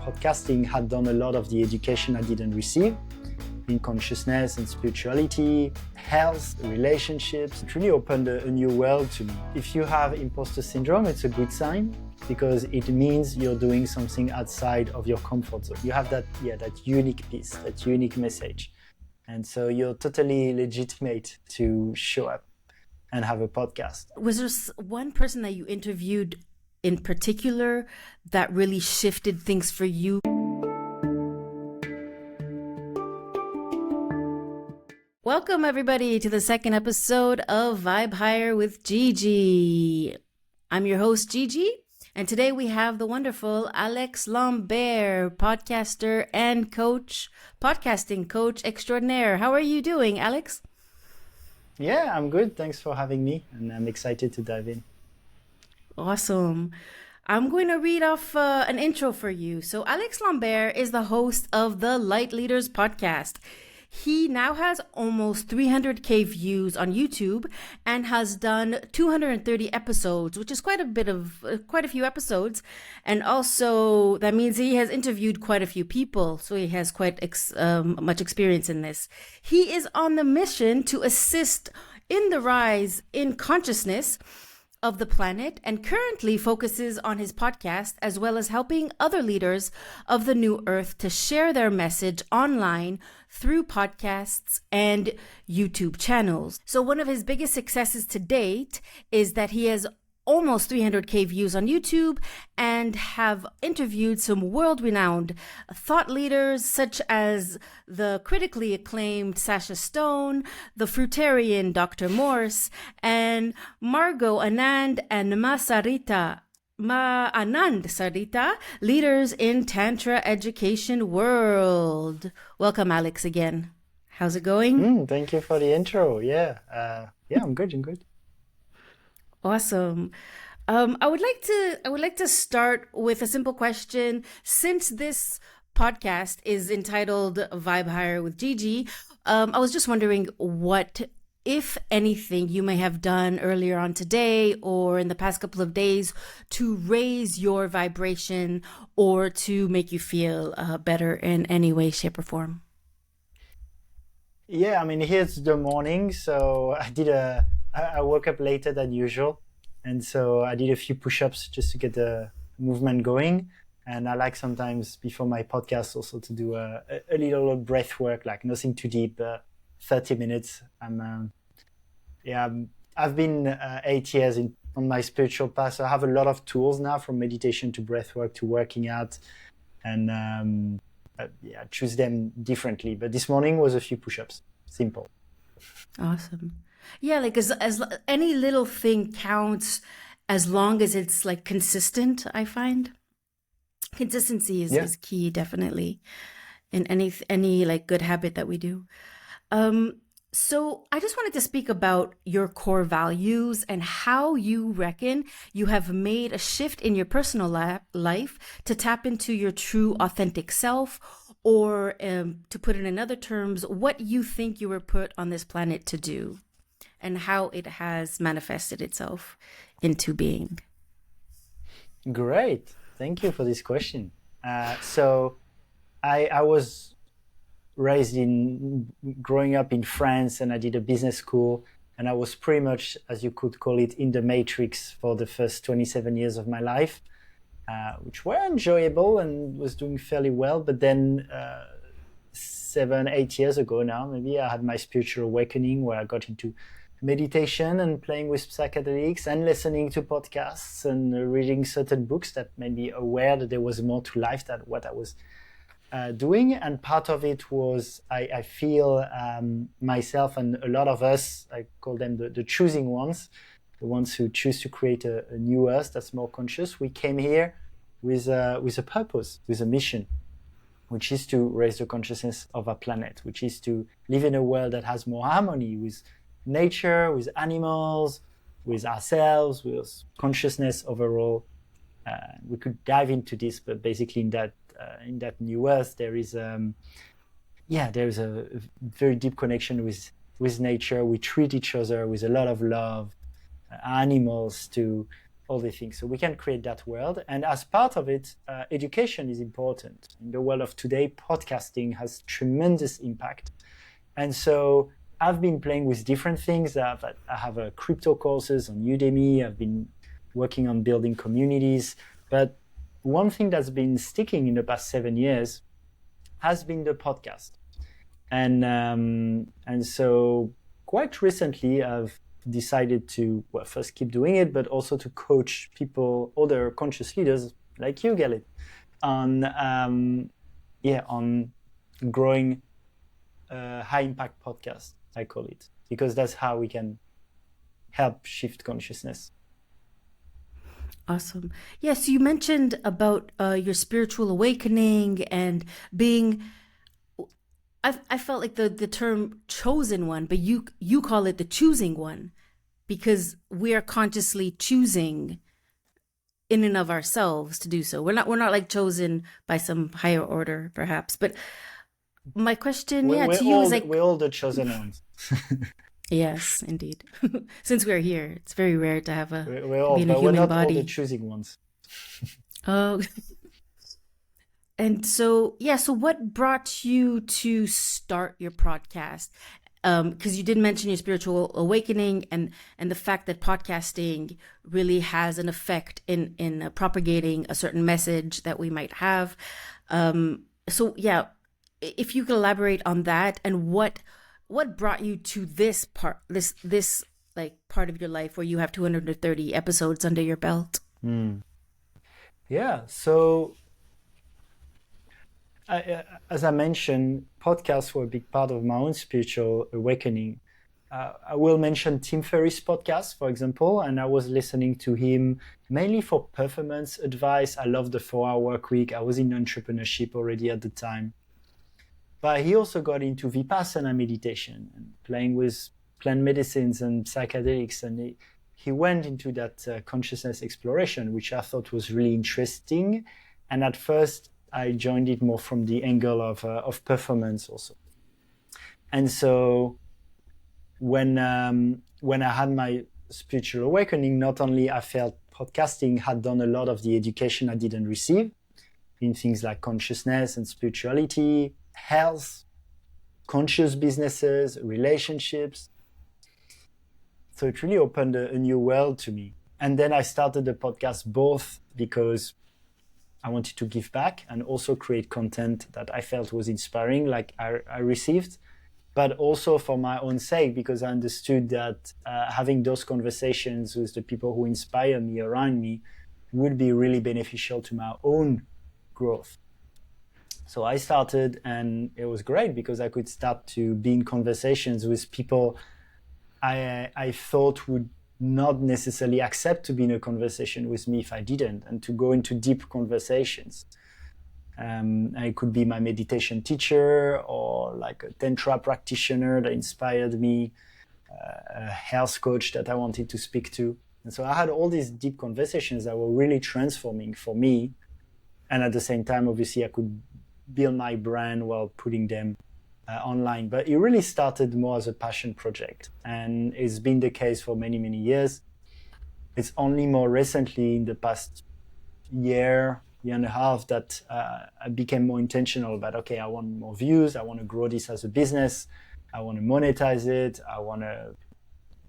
podcasting had done a lot of the education I didn't receive in consciousness and spirituality, health, relationships. It really opened a new world to me. If you have imposter syndrome, it's a good sign because it means you're doing something outside of your comfort zone. You have that unique piece, that unique message. And so you're totally legitimate to show up and have a podcast. Was there one person that you interviewed in particular that really shifted things for you? Welcome everybody to the second episode of Vibe Higher with Gigi. I'm your host Gigi, and today we have the wonderful Alex Lamber, podcaster and coach, podcasting coach extraordinaire. How are you doing, Alex? Yeah, I'm good. Thanks for having me, and I'm excited to dive in. Awesome. I'm going to read off an intro for you. So Alex Lamber is the host of the Lightleaders podcast. He now has almost 300K views on YouTube and has done 230 episodes, which is quite a few episodes. And also that means he has interviewed quite a few people. So he has quite much experience in this. He is on the mission to assist in the rise in consciousness of the planet and currently focuses on his podcast as well as helping other leaders of the new earth to share their message online through podcasts and YouTube channels. So one of his biggest successes to date is that he has almost 300K views on YouTube and have interviewed some world-renowned thought leaders such as the critically acclaimed Sasha Stone, the fruitarian Dr. Morse, and Margot Anand and Anand Sarita, leaders in Tantra education world. Welcome, Alex, again. How's it going? Thank you for the intro. Yeah, I'm good. Awesome. I would like to start with a simple question. Since this podcast is entitled Vibe Higher with Gigi, I was just wondering what, if anything, you may have done earlier on today or in the past couple of days to raise your vibration or to make you feel better in any way, shape, or form. Yeah, I mean, here's the morning, so I woke up later than usual, and so I did a few push-ups just to get the movement going. And I like sometimes before my podcast also to do a little breath work, like nothing too deep, 30 minutes. I've been 8 years on my spiritual path, so I have a lot of tools now, from meditation to breath work to working out, and I choose them differently. But this morning was a few push-ups, simple. Awesome. Yeah, like as any little thing counts as long as it's like consistent. I find consistency is key, definitely, in any like good habit that we do. So I just wanted to speak about your core values and how you reckon you have made a shift in your personal life to tap into your true authentic self, or to put it in other terms, what you think you were put on this planet to do and how it has manifested itself into being. Great. Thank you for this question. So I was raised growing up in France, and I did a business school, and I was pretty much, as you could call it, in the matrix for the first 27 years of my life, which were enjoyable and was doing fairly well. But then 7-8 years ago now, maybe, I had my spiritual awakening where I got into meditation and playing with psychedelics and listening to podcasts and reading certain books that made me aware that there was more to life than what I was doing. And part of it was I feel myself and a lot of us, I call them the choosing ones, the ones who choose to create a new earth that's more conscious. We came here with a purpose, with a mission, which is to raise the consciousness of our planet, which is to live in a world that has more harmony with nature, with animals, with ourselves, with consciousness overall. We could dive into this, but basically in that new earth, there is a very deep connection with nature. We treat each other with a lot of love, animals too, all the things. So we can create that world. And as part of it, education is important. In the world of today, podcasting has tremendous impact. And so I've been playing with different things. I have crypto courses on Udemy. I've been working on building communities. But one thing that's been sticking in the past 7 years has been the podcast. And so quite recently, I've decided to first keep doing it, but also to coach people, other conscious leaders like you, Galit, on growing high impact podcast, I call it, because that's how we can help shift consciousness. Awesome. Yeah, so you mentioned about your spiritual awakening and being, I felt like the term chosen one, but you call it the choosing one, because we are consciously choosing in and of ourselves to do so. We're not like chosen by some higher order, perhaps. But my question, to you is like, we're all the chosen ones. Yes, indeed. Since we're here, it's very rare to have we're all, be in a but human we're not body. all the choosing ones. Oh. And so, so what brought you to start your podcast? Because you did mention your spiritual awakening and the fact that podcasting really has an effect in propagating a certain message that we might have. So yeah, if you could elaborate on that and what brought you to this part, this like part of your life where you have 230 episodes under your belt. Yeah, so as I mentioned, podcasts were a big part of my own spiritual awakening. I will mention Tim Ferriss' podcast, for example, and I was listening to him mainly for performance advice. I love the 4-hour work week. I was in entrepreneurship already at the time. But he also got into Vipassana meditation and playing with plant medicines and psychedelics. And he went into that consciousness exploration, which I thought was really interesting. And at first, I joined it more from the angle of performance also. And so when I had my spiritual awakening, not only I felt podcasting had done a lot of the education I didn't receive in things like consciousness and spirituality, health, conscious businesses, relationships. So it really opened a new world to me. And then I started the podcast both because I wanted to give back and also create content that I felt was inspiring, like I received, but also for my own sake, because I understood that having those conversations with the people who inspire me around me would be really beneficial to my own growth. So I started, and it was great because I could start to be in conversations with people I thought would not necessarily accept to be in a conversation with me if I didn't, and to go into deep conversations. It could be my meditation teacher or like a tantra practitioner that inspired me, a health coach that I wanted to speak to. And so I had all these deep conversations that were really transforming for me. And at the same time, obviously, I could build my brand while putting them online. But it really started more as a passion project. And it's been the case for many, many years. It's only more recently, in the past year and a half, that I became more intentional about, okay, I want more views. I want to grow this as a business. I want to monetize it. I want to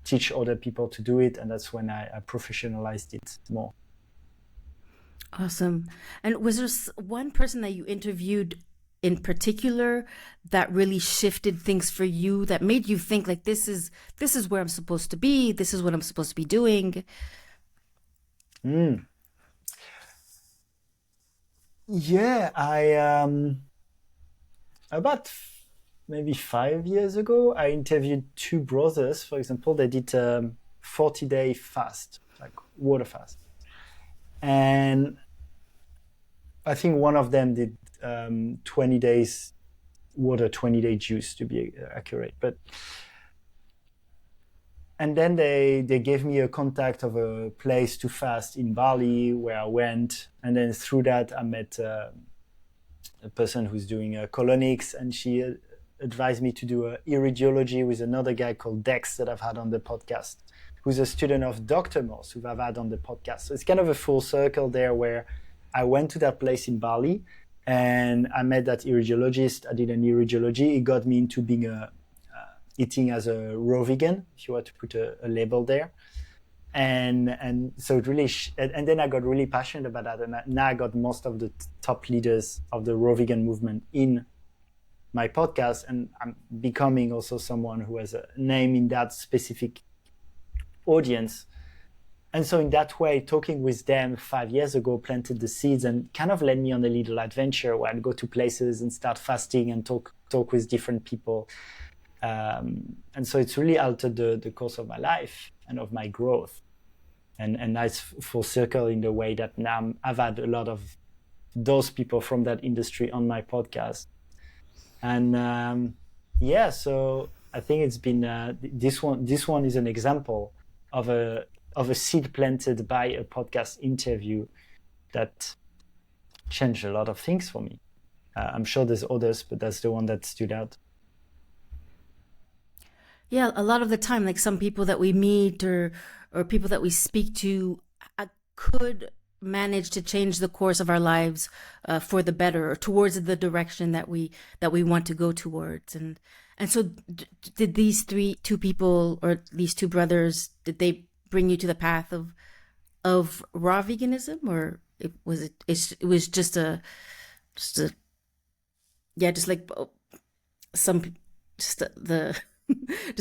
teach other people to do it. And that's when I professionalized it more. Awesome. And was there one person that you interviewed in particular that really shifted things for you, that made you think like, this is where I'm supposed to be, this is what I'm supposed to be doing? Yeah, I about maybe 5 years ago, I interviewed two brothers, for example. They did 40-day fast, like water fast. And I think one of them did 20 days water, 20-day juice, to be accurate. And then they gave me a contact of a place to fast in Bali where I went. And then through that, I met a person who's doing colonics, and she advised me to do a iridiology with another guy called Dex that I've had on the podcast. who's a student of Dr. Moss, who I've had on the podcast. So it's kind of a full circle there where I went to that place in Bali and I met that iridologist. I did an iridology. It got me into being eating as a raw vegan, if you were to put a label there. And so it really, and then I got really passionate about that. And now I got most of the top leaders of the raw vegan movement in my podcast. And I'm becoming also someone who has a name in that specific audience. And so in that way, talking with them 5 years ago planted the seeds and kind of led me on a little adventure where I'd go to places and start fasting and talk with different people. And so it's really altered the course of my life and of my growth. And that's full circle in the way that now I've had a lot of those people from that industry on my podcast. And so I think it's been this one is an example of a seed planted by a podcast interview that changed a lot of things for me. I'm sure there's others, but that's the one that stood out. Yeah, a lot of the time, like some people that we meet or people that we speak to could manage to change the course of our lives for the better or towards the direction that we want to go towards. And so did these two people or these two brothers, did they bring you to the path of raw veganism, or it was just a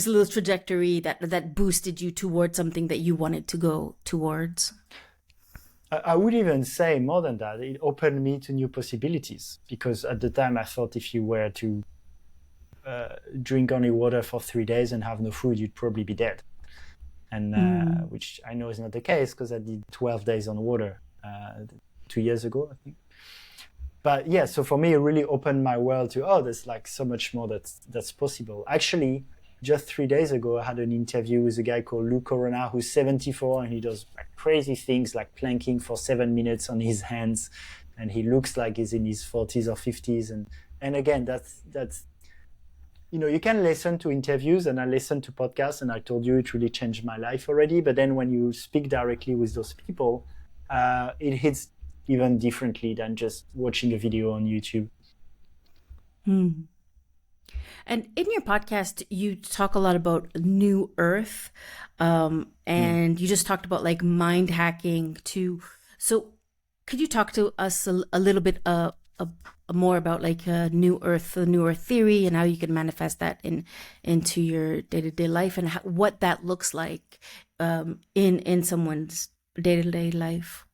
little trajectory that boosted you towards something that you wanted to go towards? I would even say more than that. It opened me to new possibilities, because at the time I thought if you were to drink only water for 3 days and have no food, you'd probably be dead. And which I know is not the case, because I did 12 days on water 2 years ago, I think. But yeah, so for me, it really opened my world to, there's like so much more that's possible. Actually, just 3 days ago, I had an interview with a guy called Lou Corona, who's 74, and he does like crazy things like planking for 7 minutes on his hands. And he looks like he's in his 40s or 50s. And again, that's you can listen to interviews, and I listen to podcasts, and I told you it really changed my life already. But then when you speak directly with those people, it hits even differently than just watching a video on YouTube. And in your podcast, you talk a lot about New Earth, and you just talked about like mind hacking too. So could you talk to us a little bit more about like the New Earth theory, and how you can manifest that into your day-to-day life, and what that looks like in someone's day-to-day life?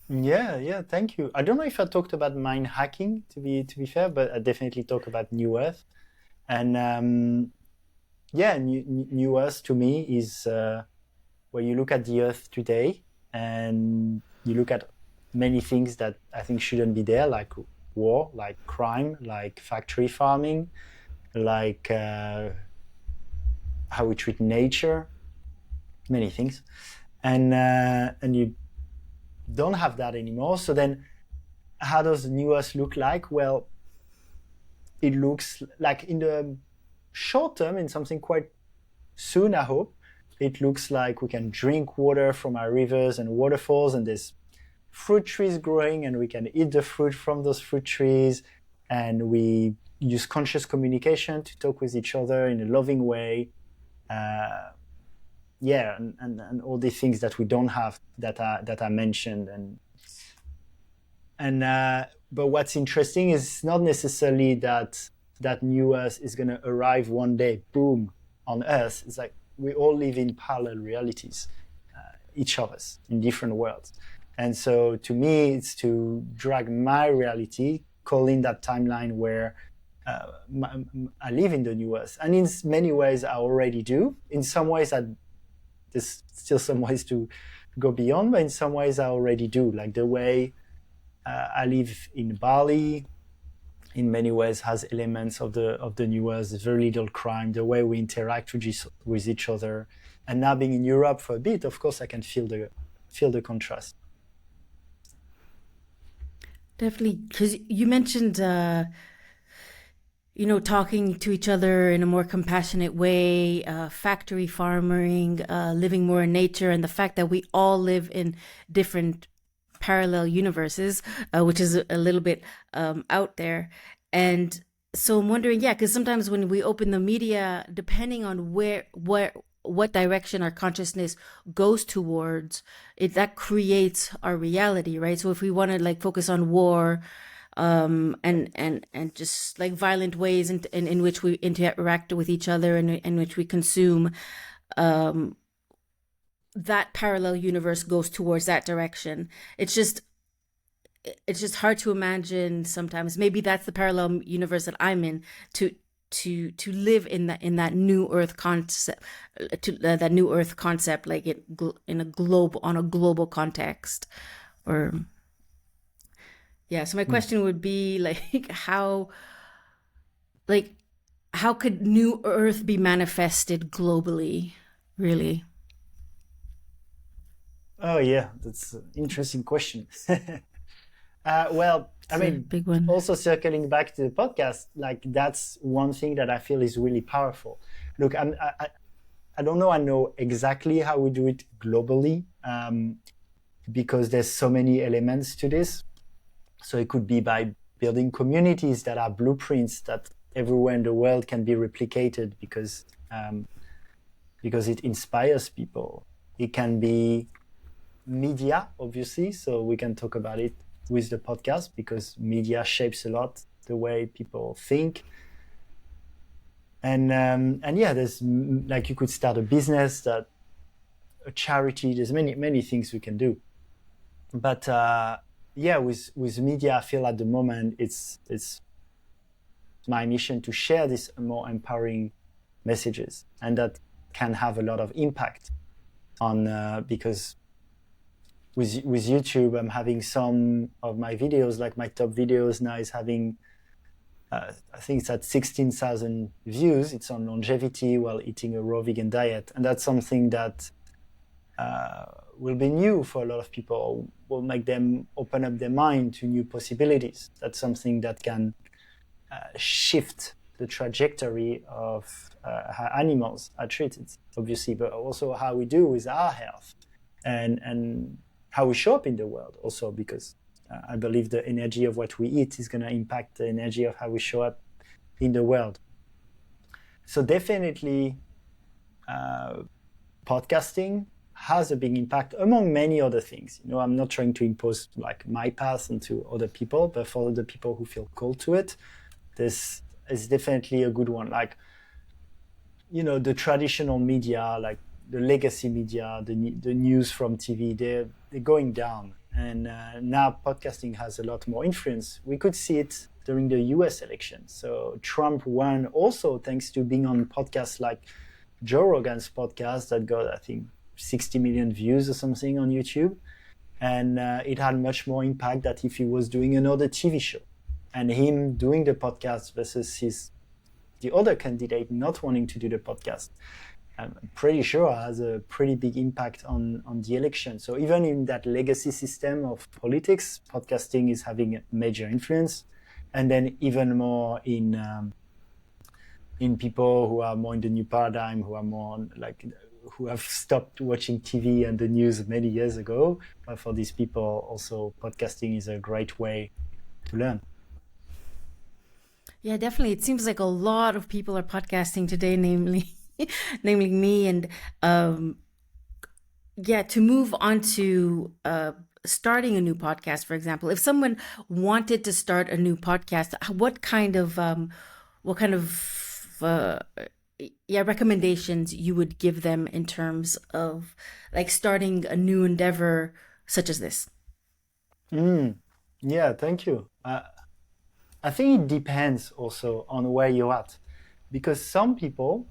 Yeah, thank you. I don't know if I talked about mind hacking, to be fair, but I definitely talk about New Earth. And New Earth to me is where you look at the Earth today and you look at many things that I think shouldn't be there, like war, like crime, like factory farming, like how we treat nature, many things. And you don't have that anymore. So then how does New Earth look like? Well, it looks like in the short term, in something quite soon, I hope, it looks like we can drink water from our rivers and waterfalls, and there's fruit trees growing, and we can eat the fruit from those fruit trees, and we use conscious communication to talk with each other in a loving way. And all the things that we don't have that I mentioned, but what's interesting is not necessarily that New Earth is going to arrive one day, boom, on Earth. It's like we all live in parallel realities, each of us in different worlds. And so to me, it's to drag my reality, call in that timeline where I live in the New Earth. And in many ways, I already do. In some ways, there's still some ways to go beyond, but in some ways I already do. Like the way I live in Bali, in many ways has elements of the New Earth. There's very little crime, the way we interact with each other. And now being in Europe for a bit, of course, I can feel the contrast. Definitely, because you mentioned talking to each other in a more compassionate way, factory farming, living more in nature, and the fact that we all live in different parallel universes, which is a little bit out there. And so I'm wondering, yeah, because sometimes when we open the media, depending on what direction our consciousness goes towards, that creates our reality, right? So if we want to like focus on war, and just like violent ways in which we interact with each other and in which we consume, that parallel universe goes towards that direction. It's just hard to imagine sometimes. Maybe that's the parallel universe that I'm in, to live in that new Earth concept, that new Earth concept, like in a on a global context, or yeah. So my question would be like how could new Earth be manifested globally, really? Oh yeah, that's an interesting question. Well, I It's a mean, big one. also circling back to the podcast, like that's one thing that I feel is really powerful. Look, I don't know. I know exactly how we do it globally, because there's so many elements to this. So it could be by building communities that are blueprints that everywhere in the world can be replicated because it inspires people. It can be media, obviously, so we can talk about it with the podcast because media shapes a lot the way people think. And yeah, there's like you could start a business, a charity. There's many things we can do. But yeah, with media, I feel at the moment it's my mission to share these more empowering messages, and that can have a lot of impact on because with YouTube, I'm having some of my videos, like my top videos now is having, I think it's at 16,000 views. It's on longevity while eating a raw vegan diet. And that's something that will be new for a lot of people, will make them open up their mind to new possibilities. That's something that can shift the trajectory of how animals are treated, obviously, but also how we do with our health and how we show up in the world also, because I believe the energy of what we eat is going to impact the energy of how we show up in the world. So definitely podcasting has a big impact among many other things. I'm not trying to impose like my path onto other people, but for the people who feel called to it, this is definitely a good one. Like, the traditional media, like the legacy media, the news from TV, they're going down. And now podcasting has a lot more influence. We could see it during the US election. So Trump won also thanks to being on podcasts like Joe Rogan's podcast that got, I think, 60 million views or something on YouTube. And it had much more impact than if he was doing another TV show. And him doing the podcast versus the other candidate not wanting to do the podcast, I'm pretty sure has a pretty big impact on the election. So even in that legacy system of politics, podcasting is having a major influence. And then even more in people who are more in the new paradigm, who are more like, who have stopped watching TV and the news many years ago. But for these people also, podcasting is a great way to learn. Yeah, definitely. It seems like a lot of people are podcasting today, namely me. And yeah, to move on to starting a new podcast, for example, if someone wanted to start a new podcast, what kind of recommendations you would give them in terms of like starting a new endeavor such as this? Yeah, thank you. I think it depends also on where you're at, because some people,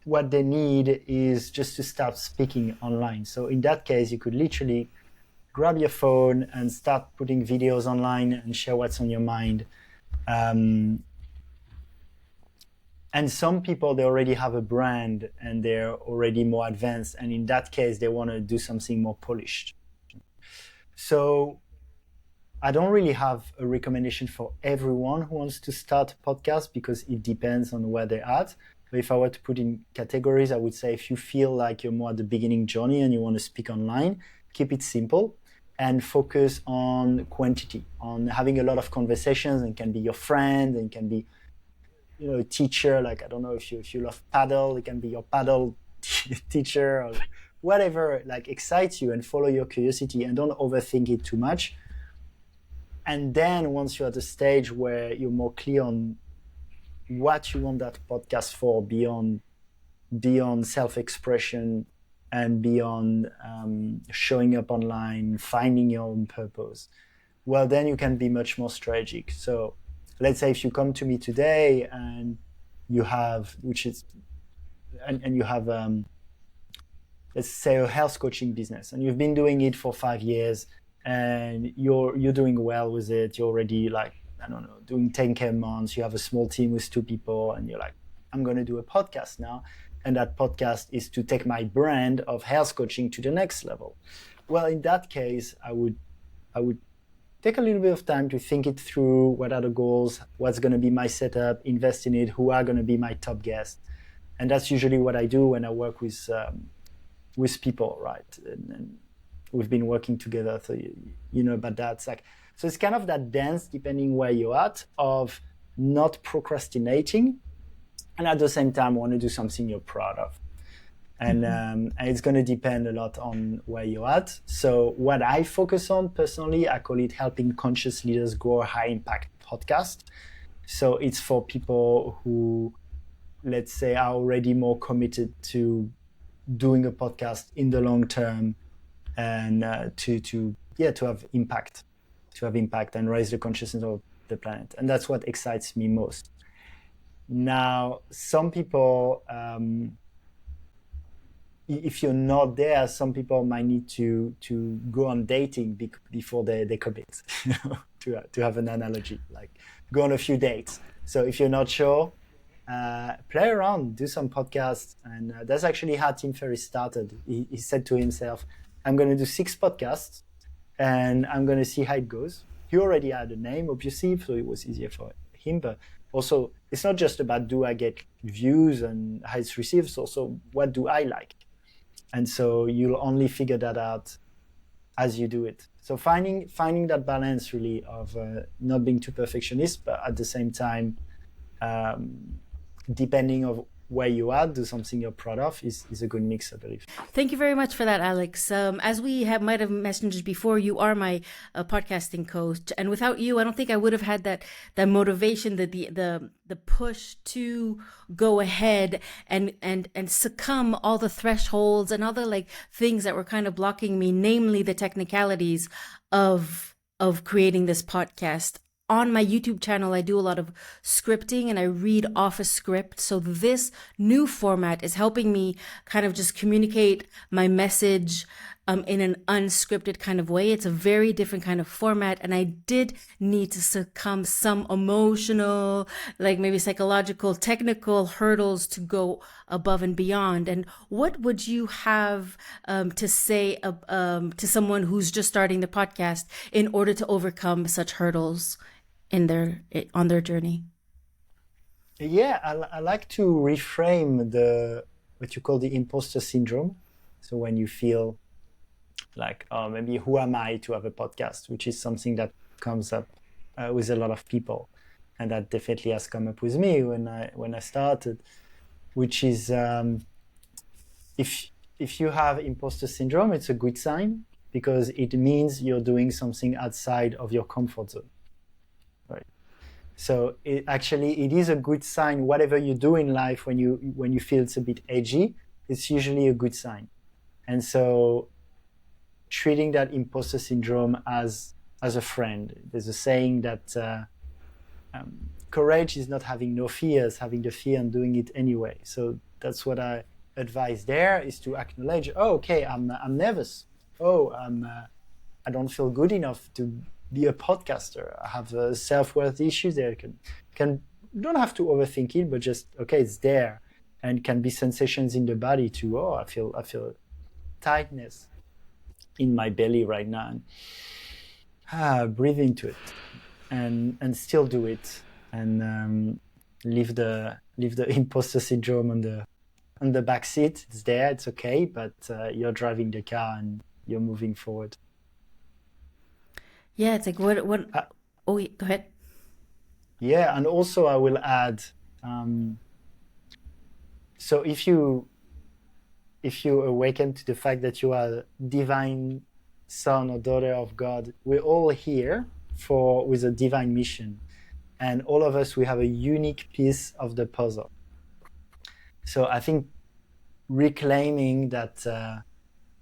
what they need is just to start speaking online. So in that case, you could literally grab your phone and start putting videos online and share what's on your mind. And some people, they already have a brand and they're already more advanced. And in that case, they want to do something more polished. So I don't really have a recommendation for everyone who wants to start a podcast because it depends on where they're at. But if I were to put in categories, I would say if you feel like you're more at the beginning journey and you want to speak online, keep it simple and focus on quantity, on having a lot of conversations, and can be your friend, and can be, a teacher. Like, I don't know if you love paddle, it can be your paddle teacher or whatever, like, excites you, and follow your curiosity and don't overthink it too much. And then once you're at a stage where you're more clear on what you want that podcast for, beyond self-expression and beyond showing up online, finding your own purpose, well, then you can be much more strategic. So let's say if you come to me today and you have, let's say, a health coaching business, and you've been doing it for 5 years, and you're doing well with it. You're already, like, I don't know, doing 10K a month. You have a small team with 2 people, and you're like, I'm going to do a podcast now. And that podcast is to take my brand of health coaching to the next level. Well, in that case, I would take a little bit of time to think it through. What are the goals? What's going to be my setup? Invest in it. Who are going to be my top guests? And that's usually what I do when I work with people, right? And we've been working together, so you know about that. So it's kind of that dance, depending where you're at, of not procrastinating, and at the same time want to do something you're proud of. And it's going to depend a lot on where you're at. So what I focus on personally, I call it helping conscious leaders grow a high impact podcast. So it's for people who, let's say, are already more committed to doing a podcast in the long term, and to have impact and raise the consciousness of the planet. And that's what excites me most. Now, some people, if you're not there, some people might need to go on dating before they commit, to have an analogy, like go on a few dates. So if you're not sure, play around, do some podcasts. And that's actually how Tim Ferriss started. He said to himself, I'm going to do 6 podcasts and I'm going to see how it goes. He already had a name, obviously, so it was easier for him. But also, it's not just about do I get views and how it's received, it's also what do I like. And so you'll only figure that out as you do it. So finding that balance, really, of not being too perfectionist, but at the same time, depending on where you are, do something you're proud of is a good mix, I believe. Thank you very much for that, Alex. As we might have mentioned before, you are my podcasting coach, and without you, I don't think I would have had that motivation, the push to go ahead and succumb all the thresholds and all the things that were kind of blocking me, namely the technicalities of creating this podcast. On my YouTube channel, I do a lot of scripting and I read off a script. So this new format is helping me kind of just communicate my message in an unscripted kind of way. It's a very different kind of format. And I did need to succumb some emotional, maybe psychological, technical hurdles to go above and beyond. And what would you have to say to someone who's just starting the podcast in order to overcome such hurdles on their journey? Yeah, I like to reframe what you call the imposter syndrome. So when you feel like, oh, maybe who am I to have a podcast, which is something that comes up with a lot of people, and that definitely has come up with me when I started, which is if you have imposter syndrome, it's a good sign, because it means you're doing something outside of your comfort zone. Right. So it is a good sign. Whatever you do in life, when you feel it's a bit edgy, it's usually a good sign. And so treating that imposter syndrome as a friend. There's a saying that courage is not having no fears, having the fear and doing it anyway. So that's what I advise there, is to acknowledge, oh, okay, I'm nervous. Oh, I don't feel good enough to be a podcaster. I have self-worth issues there. Don't have to overthink it, but just, okay, it's there, and can be sensations in the body too. Oh, I feel tightness in my belly right now. breathe into it, and still do it, and leave the imposter syndrome on the back seat. It's there, it's okay, but you're driving the car and you're moving forward. Yeah, it's like what oh yeah, go ahead. Yeah, and also I will add, so if you awaken to the fact that you are a divine son or daughter of God, we're all here with a divine mission, and all of us, we have a unique piece of the puzzle. So I think reclaiming that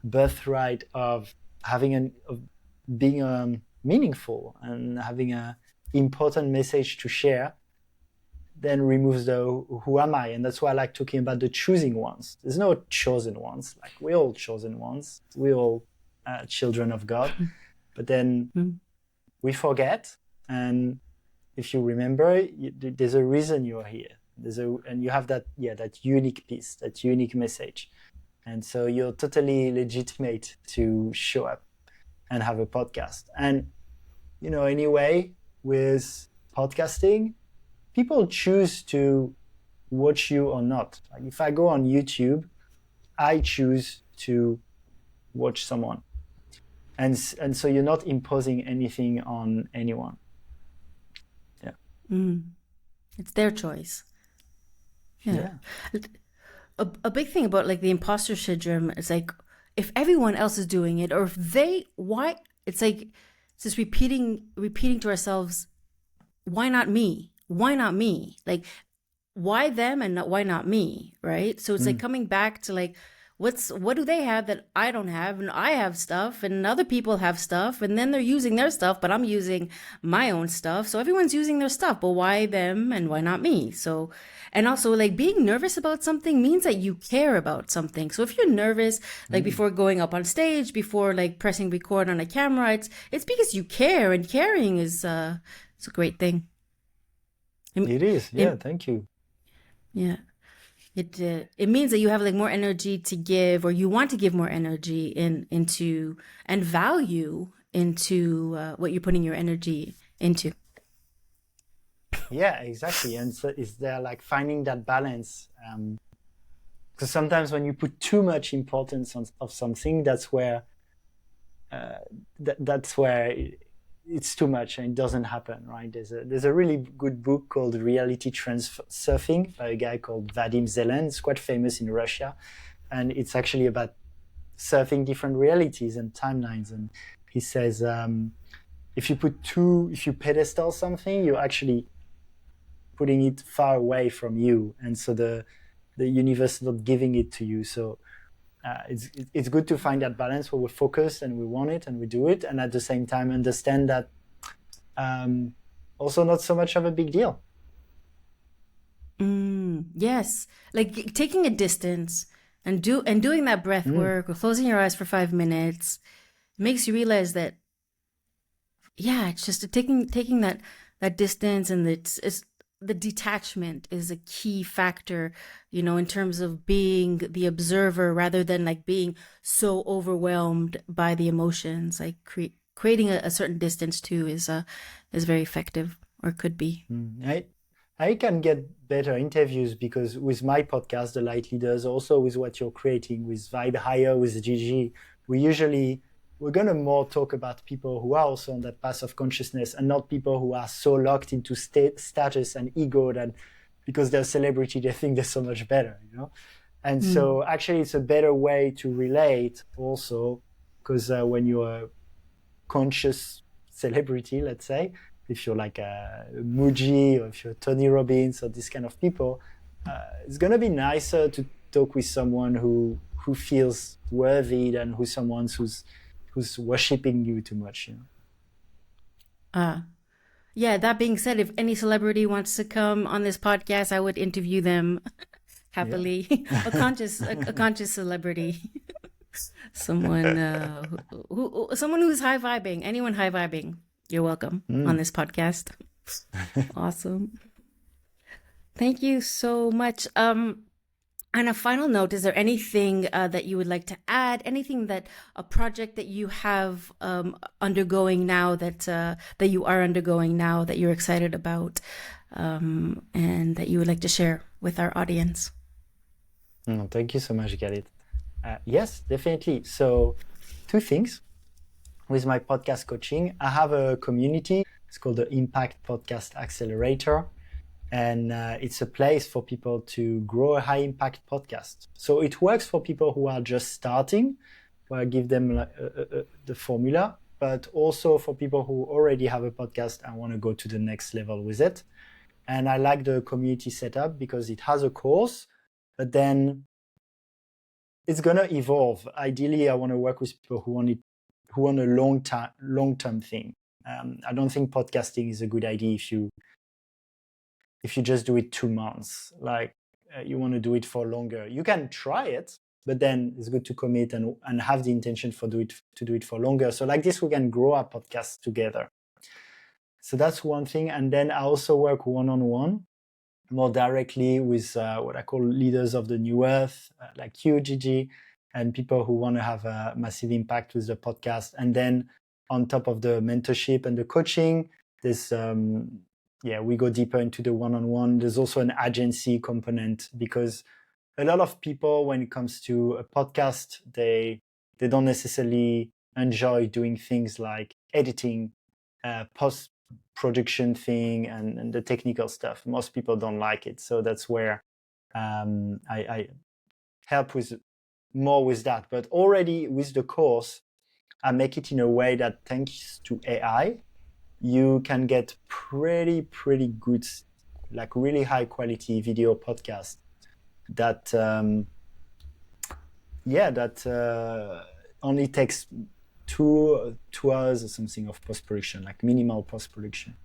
birthright of being meaningful and having a important message to share, then removes the who am I? And that's why I like talking about the choosing ones. There's no chosen ones. Like, we're all chosen ones. We're all children of God. But then we forget. And if you remember, there's a reason you're here. And you have that unique piece, that unique message. And so you're totally legitimate to show up and have a podcast. And, anyway, with podcasting, people choose to watch you or not. Like, if I go on YouTube, I choose to watch someone. And so you're not imposing anything on anyone. Yeah. It's their choice. Yeah. A big thing about like the imposter syndrome is like, if everyone else is doing it, or if it's like, it's just repeating to ourselves, why not me? Why not me? Like, why them and why not me? Right? So it's like coming back to like, what do they have that I don't have? And I have stuff and other people have stuff, and then they're using their stuff, but I'm using my own stuff. So everyone's using their stuff, but why them and why not me? So, and also like being nervous about something means that you care about something. So if you're nervous, like before going up on stage, before like pressing record on a camera, it's because you care, and caring is it's a great thing. It is. Yeah. Thank you. Yeah. It means that you have like more energy to give, or you want to give more energy into and value into what you're putting your energy into. Yeah, exactly. And so is there like finding that balance? Because sometimes when you put too much importance of something, that's where it's too much and it doesn't happen, right? There's a really good book called Reality Surfing by a guy called Vadim Zeland. It's quite famous in Russia, and it's actually about surfing different realities and timelines. And he says, if you pedestal something, you're actually putting it far away from you, and so the universe is not giving it to you. So it's good to find that balance where we're focused and we want it and we do it, and at the same time understand that also not so much of a big deal. Yes, like taking a distance and doing that breath work, or closing your eyes for 5 minutes, makes you realize that it's just taking that distance, and it's the detachment is a key factor, in terms of being the observer rather than like being so overwhelmed by the emotions. Like creating a certain distance too is very effective, or could be. I can get better interviews because with my podcast, The Light Leaders, also with what you're creating with Vibe Higher, with Gigi, we're going to more talk about people who are also on that path of consciousness, and not people who are so locked into status and ego that because they're a celebrity, they think they're so much better, And so actually it's a better way to relate also, because when you're a conscious celebrity, let's say, if you're like a Muji, or if you're Tony Robbins, or this kind of people, it's going to be nicer to talk with someone who feels worthy than someone who's worshipping you too much. Yeah, that being said, if any celebrity wants to come on this podcast, I would interview them happily. Yeah. a conscious celebrity. Someone someone who's high vibing. Anyone high vibing, you're welcome on this podcast. Awesome. Thank you so much. On a final note, is there anything that you would like to add? Anything that a project that you have undergoing now that you are undergoing now that you're excited about and that you would like to share with our audience? Thank you so much, Galit. Yes, definitely. So 2 things. With my podcast coaching, I have a community. It's called the Impact Podcast Accelerator. And it's a place for people to grow a high impact podcast. So it works for people who are just starting, where I give them the formula, but also for people who already have a podcast and want to go to the next level with it. And I like the community setup because it has a course, but then it's going to evolve. Ideally, I want to work with people who want a long-term thing. I don't think podcasting is a good idea if you just do it 2 months. Like you want to do it for longer. You can try it, but then it's good to commit and have the intention to do it for longer. So like this, we can grow our podcast together. So that's one thing. And then I also work one-on-one more directly with what I call leaders of the new earth, like you, Gigi, and people who want to have a massive impact with the podcast. And then on top of the mentorship and the coaching, there's we go deeper into the one-on-one. There's also an agency component because a lot of people, when it comes to a podcast, they don't necessarily enjoy doing things like editing, post-production thing, and the technical stuff. Most people don't like it. So that's where I help more with that. But already with the course, I make it in a way that thanks to AI, you can get pretty good, like really high quality video podcast that only takes 2 hours or something of post-production, like minimal post-production.